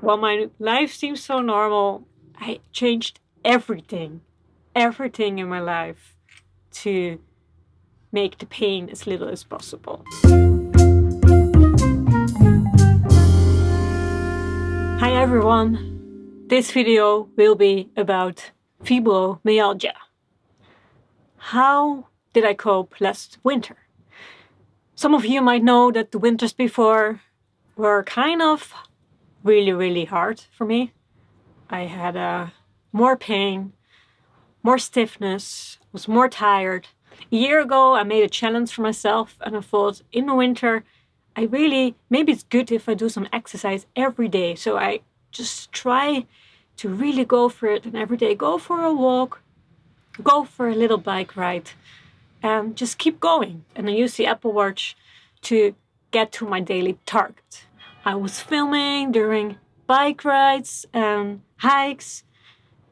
while my life seems so normal, I changed everything in my life to make the pain as little as possible. Hi everyone, this video will be about fibromyalgia. How did I cope last winter? Some of you might know that the winters before were kind of really hard for me. I had more pain, more stiffness, was more tired. A year ago I made a challenge for myself and I thought in the winter maybe it's good if I do some exercise every day. So I just try to really go for it, and every day go for a walk, go for a little bike ride, and just keep going. And I use the Apple Watch to get to my daily target. I was filming during bike rides and hikes.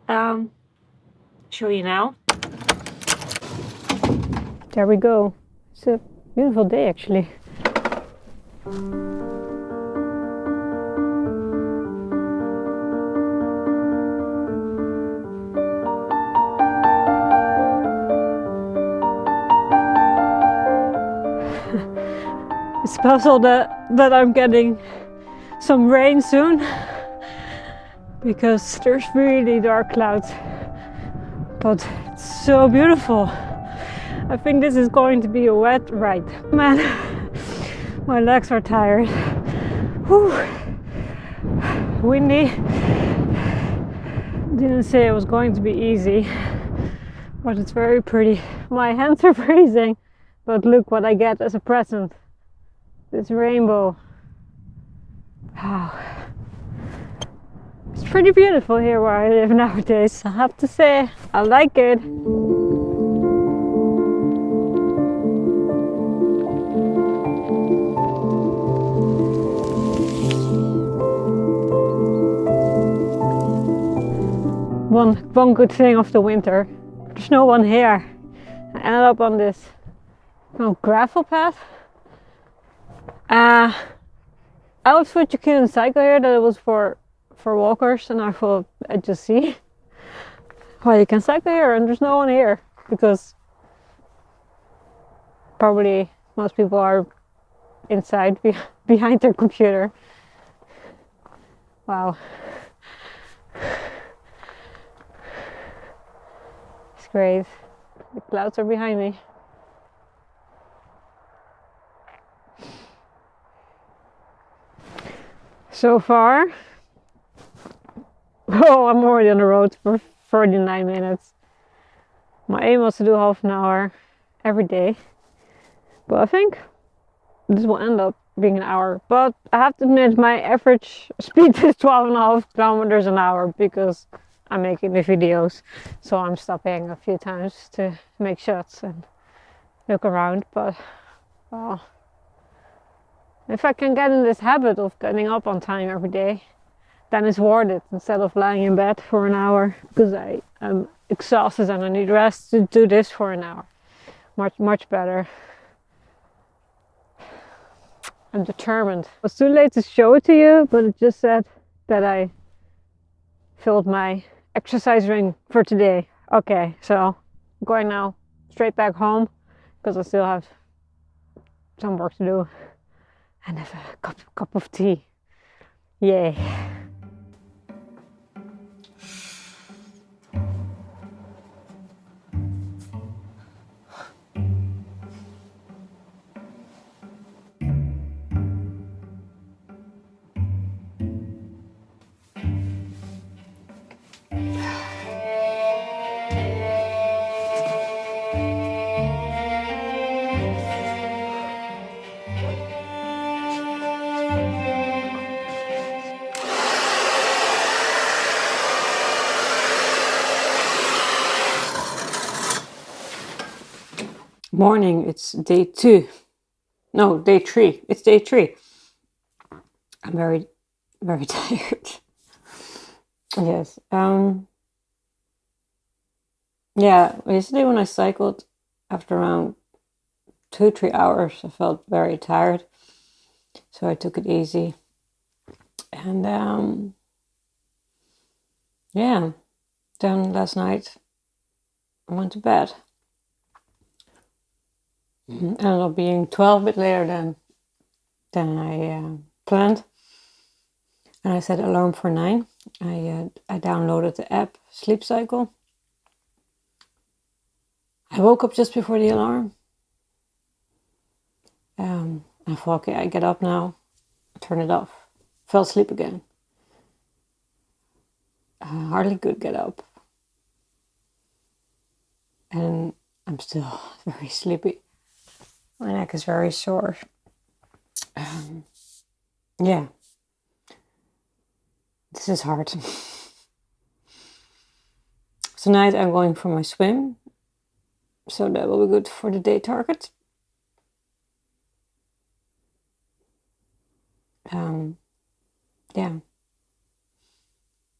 Show you now. There we go. It's a beautiful day actually. It's possible that I'm getting some rain soon because there's really dark clouds, but it's so beautiful. I think this is going to be a wet ride. Man, my legs are tired. Whew. Windy. Didn't say it was going to be easy, but it's very pretty. My hands are freezing, but look what I get as a present. This rainbow. Wow. It's pretty beautiful here where I live nowadays. I have to say, I like it. One good thing of the winter, there's no one here. I ended up on this gravel path. I always thought you couldn't cycle here, that it was for walkers, and I thought I'd just see. Well, you can cycle here and there's no one here because probably most people are inside behind their computer. Wow. It's great. The clouds are behind me. So far, I'm already on the road for 49 minutes. My aim was to do half an hour every day, but I think this will end up being an hour. But I have to admit, my average speed is 12.5 kilometers an hour because I'm making the videos, so I'm stopping a few times to make shots and look around. But well, if I can get in this habit of getting up on time every day, then it's worth it instead of lying in bed for an hour because I'm exhausted and I need rest. To do this for an hour, much better. I'm determined. It was too late to show it to you, but it just said that I filled my exercise ring for today. Okay, so I'm going now straight back home because I still have some work to do and have a cup of tea. Yay. Morning, it's day 2. No, day 3. It's day 3. I'm very tired. Yes. Yeah, yesterday when I cycled, after around 2-3 hours, I felt very tired. So I took it easy. And yeah, then last night I went to bed. Ended up being 12 a bit later than I planned. And I set alarm for 9. I downloaded the app Sleep Cycle. I woke up just before the alarm. I thought, okay, I get up now, turn it off. Fell asleep again. Hardly could get up. And I'm still very sleepy. My neck is very sore. Yeah. This is hard. Tonight I'm going for my swim. So that will be good for the day target. Yeah.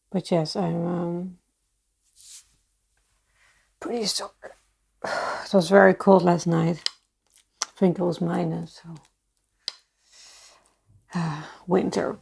But yes, I'm pretty sore. It was very cold last night. I think it was minus. So winter.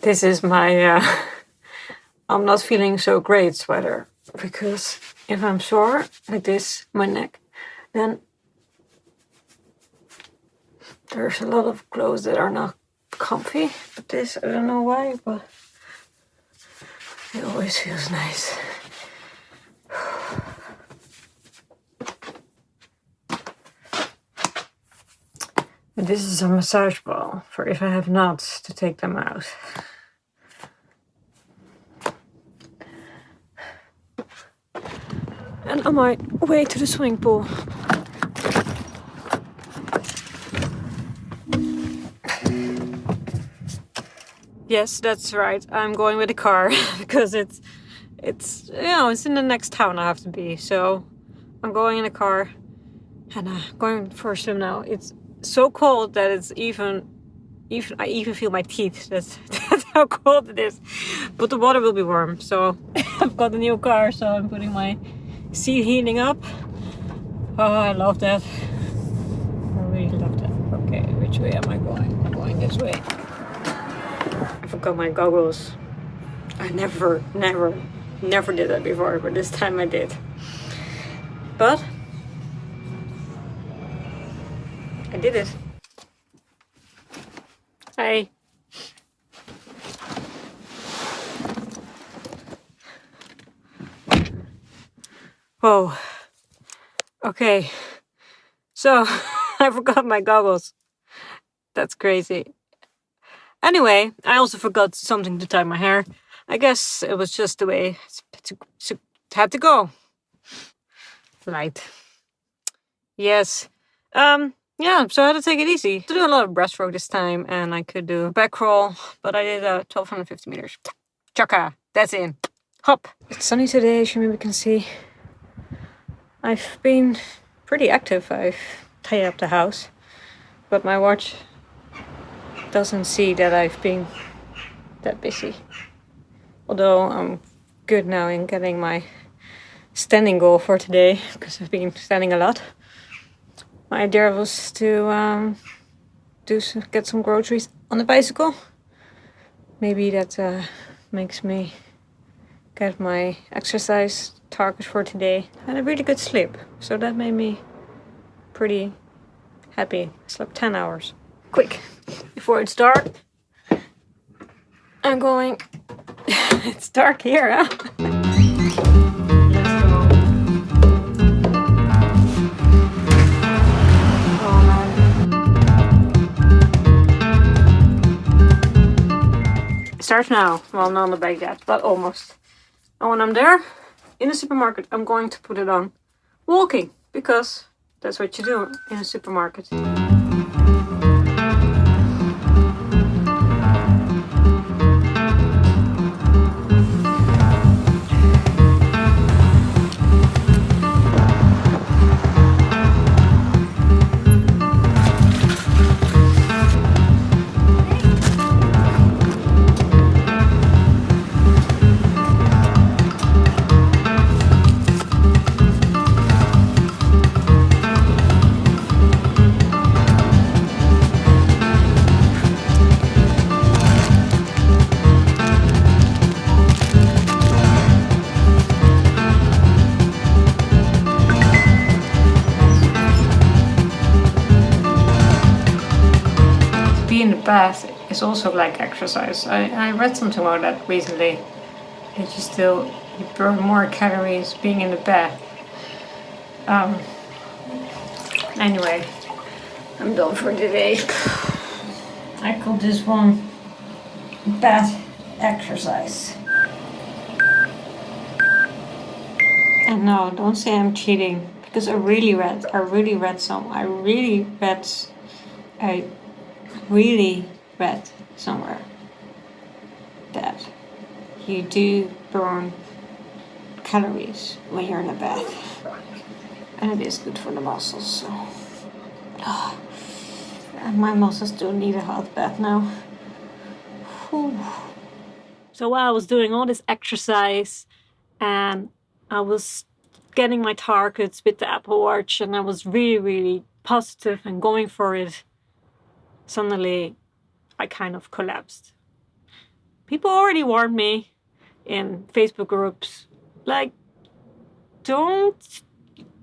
This is my I'm not feeling so great sweater, because if I'm sore like this, my neck, then there's a lot of clothes that are not comfy. But this, I don't know why, but it always feels nice. And this is a massage ball for if I have knots to take them out. And on my way to the swimming pool. Yes, that's right. I'm going with a car because it's it's in the next town I have to be. So I'm going in a car and going for a swim now. It's so cold that it's even I even feel my teeth. That's how cold it is. But the water will be warm. So I've got a new car, so I'm putting my seat heating up. Oh, I love that. I really love that. Okay, which way am I going? I'm going this way. I forgot my goggles. I never did that before, but this time I did. But I did it. Hey. Whoa. Okay. So I forgot my goggles. That's crazy. Anyway, I also forgot something to tie my hair. I guess it was just the way it had to go. Right. Yes. Yeah, so I had to take it easy. To do a lot of breaststroke this time, and I could do back crawl, but I did 1250 meters. Chaka, that's in. Hop. It's sunny today, as you maybe can see. I've been pretty active. I've tied up the house, but my watch doesn't see that I've been that busy. Although I'm good now in getting my standing goal for today, because I've been standing a lot. My idea was to get some groceries on the bicycle. Maybe that makes me get my exercise target for today. I had a really good sleep, so that made me pretty happy. I slept 10 hours. Quick, before it's dark, I'm going. It's dark here, huh? Let's go. Oh man. It starts now. Well, not on the bike yet, but almost. And when I'm there in the supermarket, I'm going to put it on walking, because that's what you do in a supermarket. Be in the bath is also like exercise. I read something about that recently. That you burn more calories being in the bath. Anyway, I'm done for today. I call this one bath exercise. And no, don't say I'm cheating, because I really read somewhere that you do burn calories when you're in a bath, and it is good for the muscles. So, and my muscles do need a hot bath now. Whew. So while I was doing all this exercise and I was getting my targets with the Apple Watch, and I was really, really positive and going for it, suddenly I kind of collapsed. People already warned me in Facebook groups, like,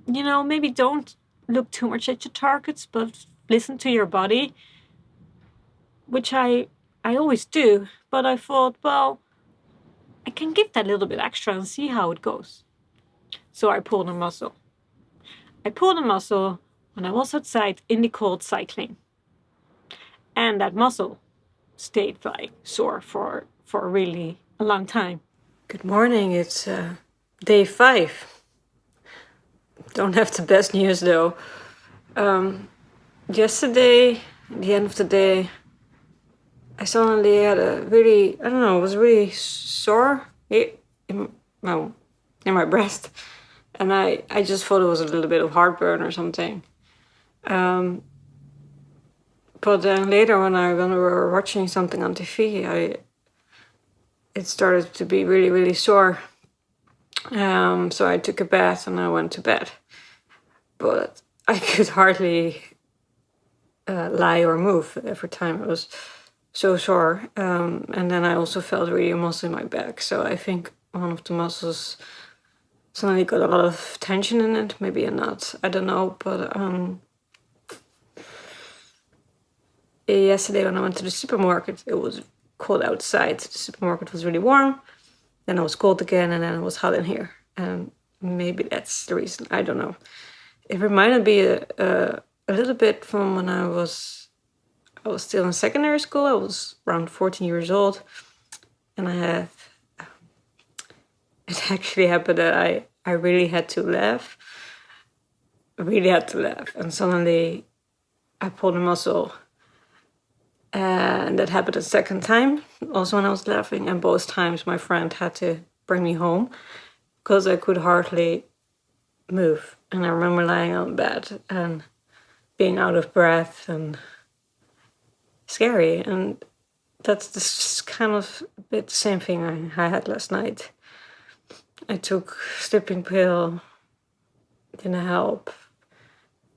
maybe don't look too much at your targets, but listen to your body, which I always do. But I thought, well, I can give that a little bit extra and see how it goes. So I pulled a muscle. When I was outside in the cold cycling. And that muscle stayed like sore for really a long time. Good morning, it's day 5. Don't have the best news though. Yesterday, at the end of the day, I suddenly had it was really sore in my breast. And I just thought it was a little bit of heartburn or something. But then later when we were watching something on TV, it started to be really, really sore. So I took a bath and I went to bed. But I could hardly lie or move every time. It was so sore. And then I also felt really a muscle in my back. So I think one of the muscles suddenly got a lot of tension in it. Maybe not. I don't know. But yesterday when I went to the supermarket, it was cold outside. The supermarket was really warm. Then it was cold again, and then it was hot in here. And maybe that's the reason. I don't know. It reminded me a little bit from when I was still in secondary school. I was around 14 years old, and it actually happened that I really had to laugh. And suddenly I pulled a muscle. And that happened a second time, also when I was laughing. And both times my friend had to bring me home because I could hardly move. And I remember lying on bed and being out of breath. And scary. And that's this kind of a bit the same thing I had last night. I took sleeping pill, didn't help.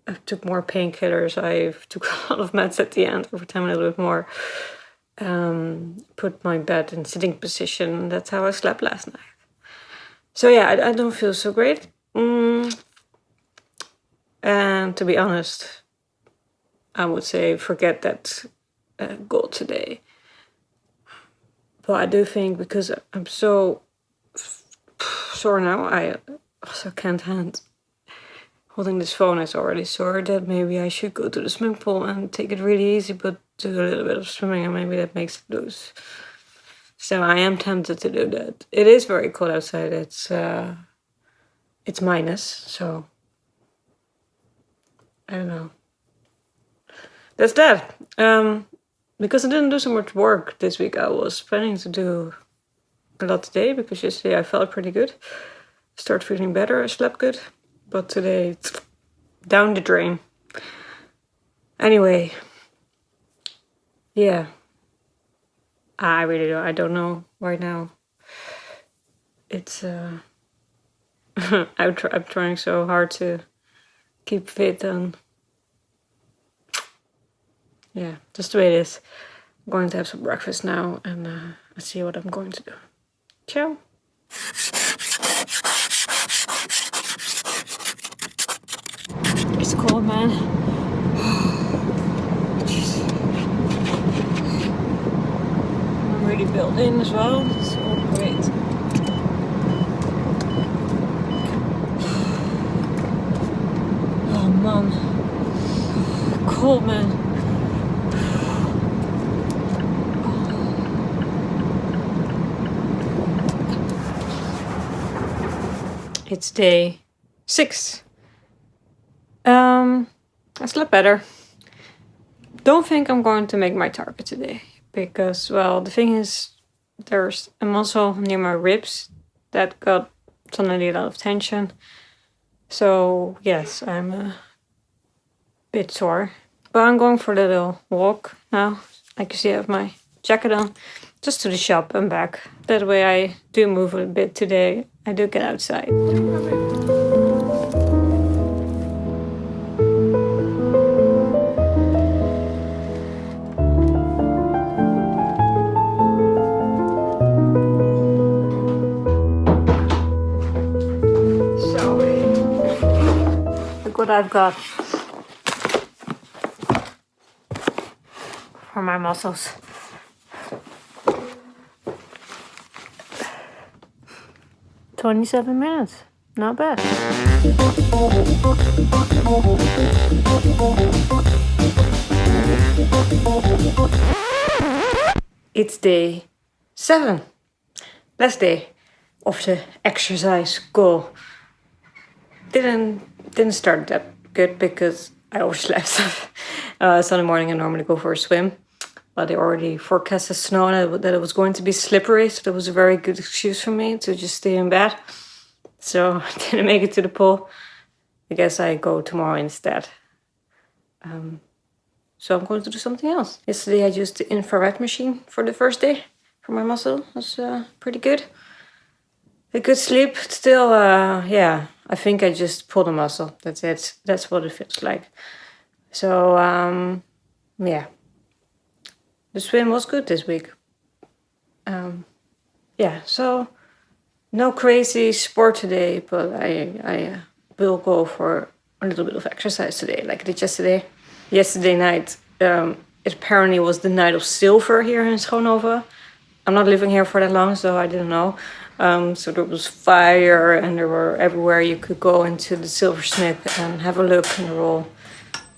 I took more painkillers. I took a lot of meds at the end, over time a little bit more. Put my bed in sitting position. That's how I slept last night. So yeah, I don't feel so great. And to be honest, I would say forget that goal today. But I do think because I'm so sore now, I also can't hand holding this phone is already sore, that maybe I should go to the swimming pool and take it really easy, but do a little bit of swimming, and maybe that makes it loose. So I am tempted to do that. It is very cold outside. It's minus, so I don't know. That's that. Because I didn't do so much work this week, I was planning to do a lot today, because yesterday I felt pretty good. Started feeling better, I slept good. But today it's down the drain. Anyway, yeah. I really don't. I don't know right now. It's I'm trying so hard to keep fit, and yeah, just the way it is. I'm going to have some breakfast now, and I'll see what I'm going to do. Ciao. It's cold, man. Jeez. I'm really built in as well. It's all great. Oh man, cold, man. It's day 6. I slept better. Don't think I'm going to make my target today, because, well, the thing is, there's a muscle near my ribs that got suddenly a lot of tension. So yes, I'm a bit sore, but I'm going for a little walk now. Like you see, I have my jacket on, just to the shop and back. That way I do move a bit today. I do get outside. Look what I've got for my muscles. "27 minutes, not bad." It's day 7, last day of the exercise goal. Didn't start that good, because I overslept. Sunday morning I normally go for a swim, but they already forecasted snow and that it was going to be slippery, so that was a very good excuse for me to just stay in bed. So I didn't make it to the pool. I guess I go tomorrow instead. So I'm going to do something else. Yesterday I used the infrared machine for the first day for my muscle. It was pretty good. A good sleep. Still, yeah, I think I just pulled a muscle. That's it. That's what it feels like. So, yeah. The swim was good this week. Yeah, so no crazy sport today, but I will go for a little bit of exercise today, like I did yesterday. Yesterday night, it apparently was the night of silver here in Schoonhoven. I'm not living here for that long, so I didn't know. So there was fire, and there were everywhere you could go into the silversmith and have a look, and they're all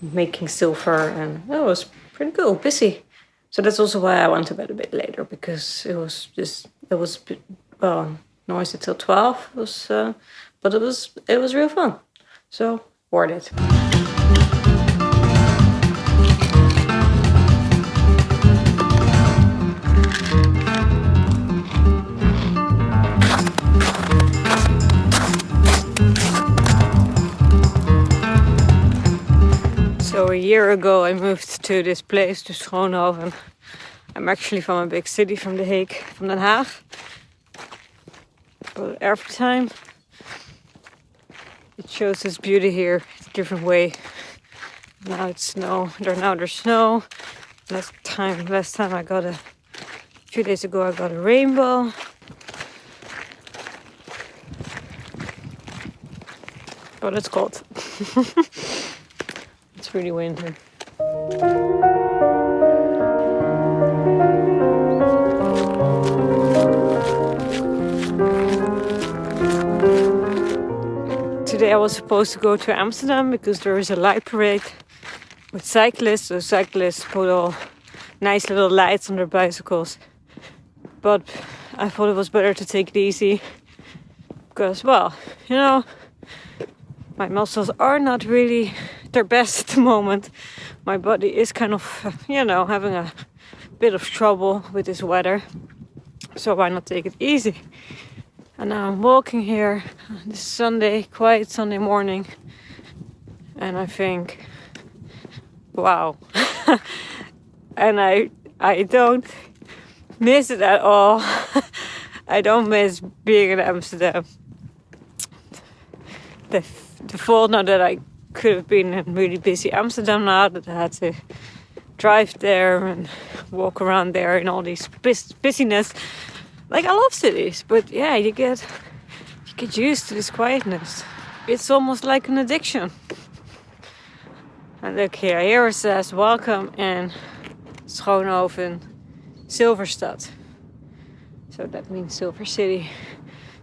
making silver, and it was pretty cool, busy. So that's also why I went to bed a bit later, because it was noisy till 12. It was, but it was real fun. So worth it. So we're year ago I moved to this place, to Schoonhoven. I'm actually from a big city, from The Hague, from Den Haag. But every time it shows its beauty here in a different way. Now it's snow. There's snow. Last time I got a few days ago I got a rainbow. But it's cold. It's really winter. Today I was supposed to go to Amsterdam because there is a light parade with cyclists. So cyclists put all nice little lights on their bicycles. But I thought it was better to take it easy because, well, you know, my muscles are not really their best at the moment. My body is kind of, you know, having a bit of trouble with this weather. So why not take it easy? And now I'm walking here this Sunday, quiet Sunday morning. And I think, wow. And I don't miss it at all. I don't miss being in Amsterdam. The fault now that I could have been in really busy Amsterdam now, that I had to drive there and walk around there in all these busyness. Like, I love cities, but yeah, you get used to this quietness. It's almost like an addiction. And look here it says, welcome in Schoonhoven, Silverstad. So that means Silver City.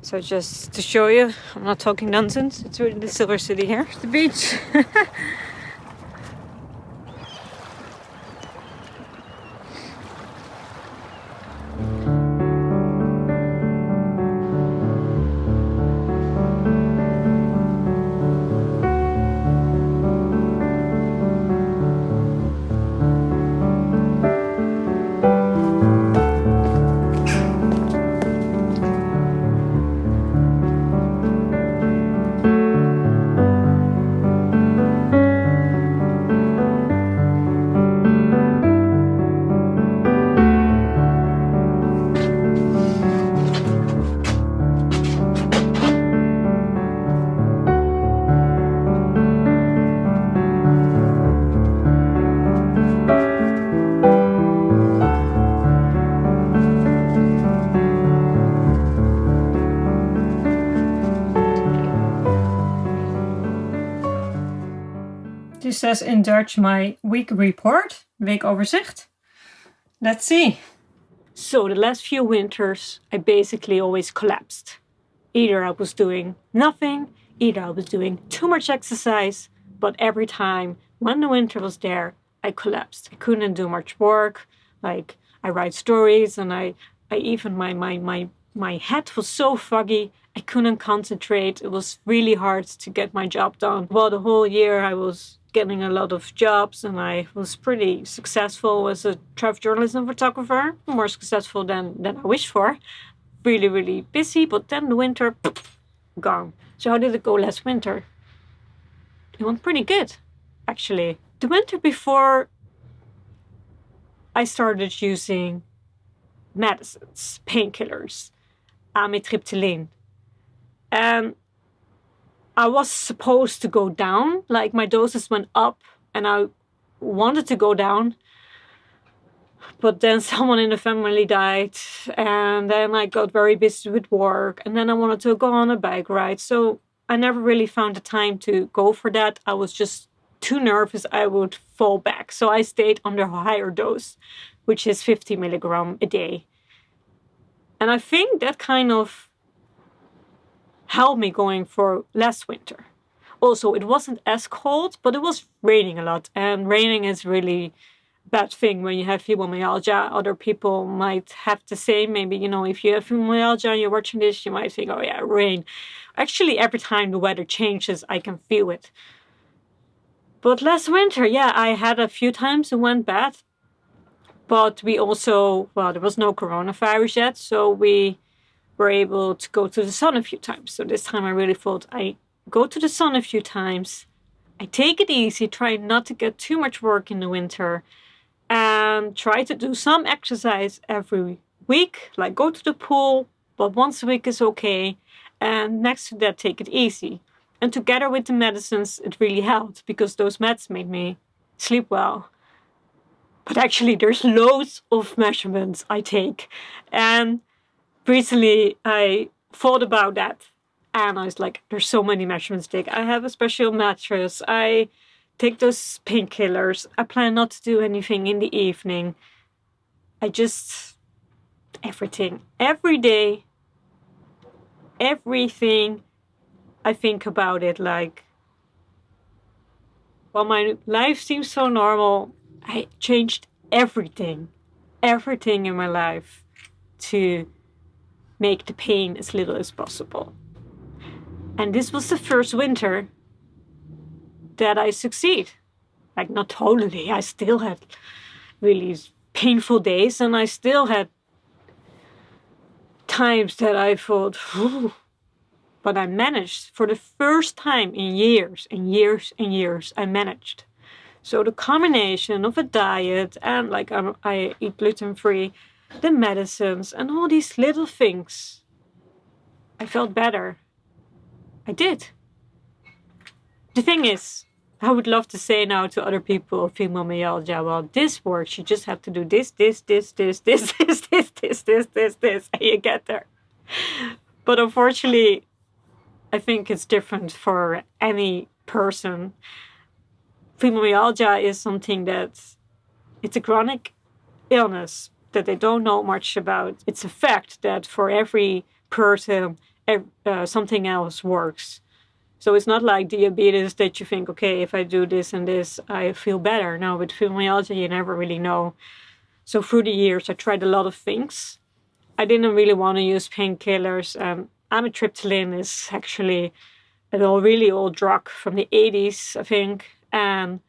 So just to show you, I'm not talking nonsense. It's really the Silver City here. The beach. This says in Dutch my week report, weekoverzicht. Let's see. So the last few winters I basically always collapsed. Either I was doing nothing, either I was doing too much exercise, but every time when the winter was there, I collapsed. I couldn't do much work. Like, I write stories and I even my head was so foggy, I couldn't concentrate. It was really hard to get my job done. Well, the whole year I was getting a lot of jobs and I was pretty successful as a travel journalism photographer, more successful than I wished for. Really, really busy, but then the winter, gone. So how did it go last winter? It went pretty good, actually. The winter before I started using medicines, painkillers, amitriptyline. And I was supposed to go down, like my doses went up and I wanted to go down. But then someone in the family died and then I got very busy with work and then I wanted to go on a bike ride. So I never really found the time to go for that. I was just too nervous I would fall back. So I stayed on the higher dose, which is 50 milligram a day. And I think that kind of helped me going for last winter. Also, it wasn't as cold, but it was raining a lot. And raining is really a bad thing when you have fibromyalgia. Other people might have the same. Maybe, you know, if you have fibromyalgia and you're watching this, you might think, oh yeah, rain. Actually, every time the weather changes, I can feel it. But last winter, yeah, I had a few times it went bad. But we also, well, there was no coronavirus yet, so we were able to go to the sun a few times. So this time I really thought I go to the sun a few times, I take it easy, try not to get too much work in the winter, and try to do some exercise every week, like go to the pool, but once a week is okay. And next to that, take it easy. And together with the medicines, it really helped because those meds made me sleep well. But actually, there's loads of measurements I take. And recently, I thought about that. And I was like, there's so many measurements to take. I have a special mattress. I take those painkillers. I plan not to do anything in the evening. I just, everything. Every day, everything I think about it like, while my life seems so normal, I changed everything in my life to make the pain as little as possible. And this was the first winter that I succeed. Like, not totally. I still had really painful days, and I still had times that I thought, whew. But I managed for the first time in years and years and years. I managed. So the combination of a diet and like I eat gluten-free, the medicines and all these little things, I felt better. I did. The thing is, I would love to say now to other people of fibromyalgia, well, this works. You just have to do this, this, this, this, this, this, this, this, this, this, and you get there. But unfortunately, I think it's different for any person. Fibromyalgia is something that it's a chronic illness that they don't know much about. It's a fact that for every person, something else works. So it's not like diabetes that you think, okay, if I do this and this, I feel better. No, with fibromyalgia, you never really know. So through the years, I tried a lot of things. I didn't really want to use painkillers. Amitriptyline is actually a really old drug from the 80s, I think. And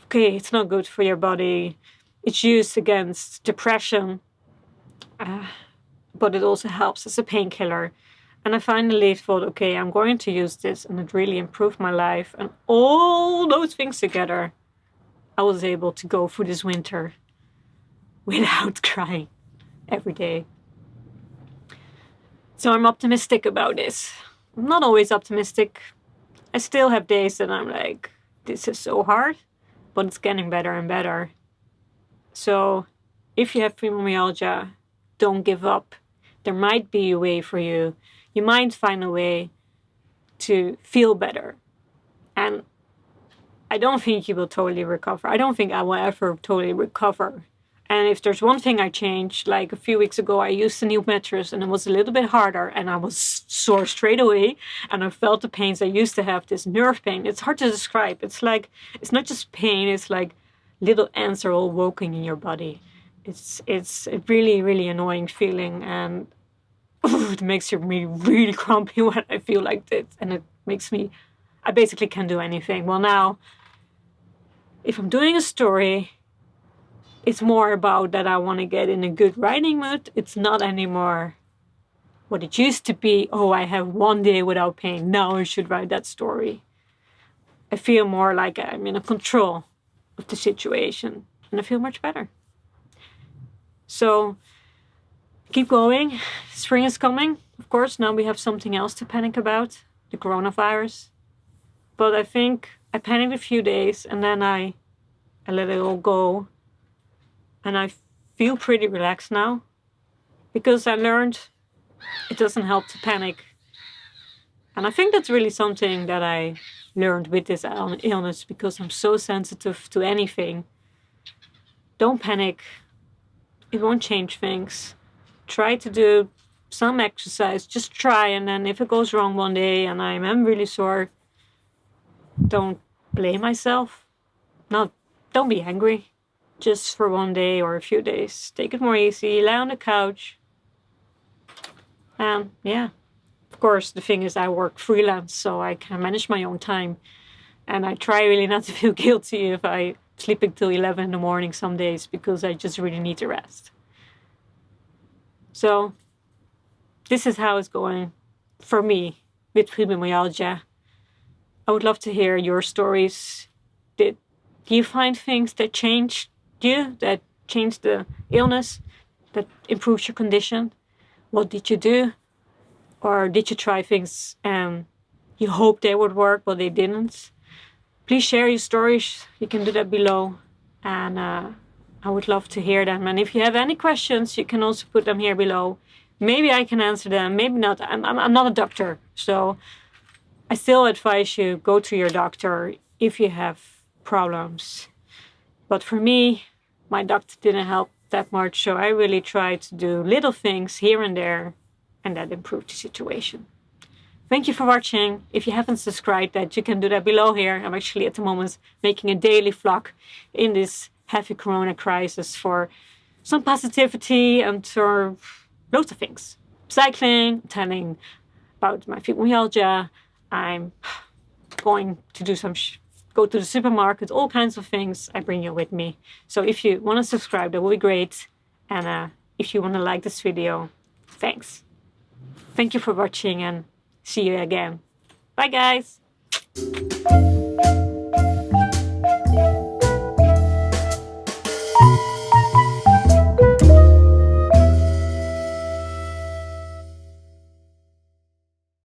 okay, it's not good for your body. It's used against depression, but it also helps as a painkiller. And I finally thought, okay, I'm going to use this, and it really improved my life. And all those things together, I was able to go through this winter without crying every day. So I'm optimistic about this. I'm not always optimistic. I still have days that I'm like, this is so hard, but it's getting better and better. So if you have fibromyalgia, don't give up. There might be a way for you. You might find a way to feel better. And I don't think you will totally recover. I don't think I will ever totally recover. And if there's one thing I changed, like a few weeks ago, I used a new mattress and it was a little bit harder and I was sore straight away. And I felt the pains. I used to have this nerve pain. It's hard to describe. It's like, it's not just pain. It's like little ants are all woken in your body. It's a really, really annoying feeling. And it makes me really grumpy when I feel like this. And it makes me, I basically can't do anything. Well, now, if I'm doing a story, it's more about that I want to get in a good writing mood. It's not anymore what it used to be. Oh, I have one day without pain. Now I should write that story. I feel more like I'm in control of the situation. And I feel much better. So keep going. Spring is coming. Of course, now we have something else to panic about. The coronavirus. But I think I panicked a few days and then I let it all go. And I feel pretty relaxed now because I learned it doesn't help to panic. And I think that's really something that I learned with this illness because I'm so sensitive to anything. Don't panic. It won't change things. Try to do some exercise. Just try. And then if it goes wrong one day and I'm really sore, don't blame myself. Don't be angry. Just for one day or a few days. Take it more easy. Lie on the couch. And yeah. Of course, the thing is I work freelance, so I can manage my own time. And I try really not to feel guilty if I sleep until 11 in the morning some days because I just really need to rest. So this is how it's going for me with fibromyalgia. I would love to hear your stories. Did you find things that changed you, that changed the illness, that improved your condition? What did you do? Or did you try things and you hoped they would work, but they didn't? Please share your stories. You can do that below. And I would love to hear them. And if you have any questions, you can also put them here below. Maybe I can answer them, maybe not. I'm not a doctor. So I still advise you go to your doctor if you have problems. But for me, my doctor didn't help that much. So I really tried to do little things here and there, and that improved the situation. Thank you for watching. If you haven't subscribed yet, you can do that below here. I'm actually at the moment making a daily vlog in this heavy corona crisis for some positivity and for loads of things. Cycling, telling about my fibromyalgia. I'm going to do go to the supermarket, all kinds of things. I bring you with me. So if you want to subscribe, that would be great. And if you want to like this video, thanks. Thank you for watching and see you again. Bye, guys.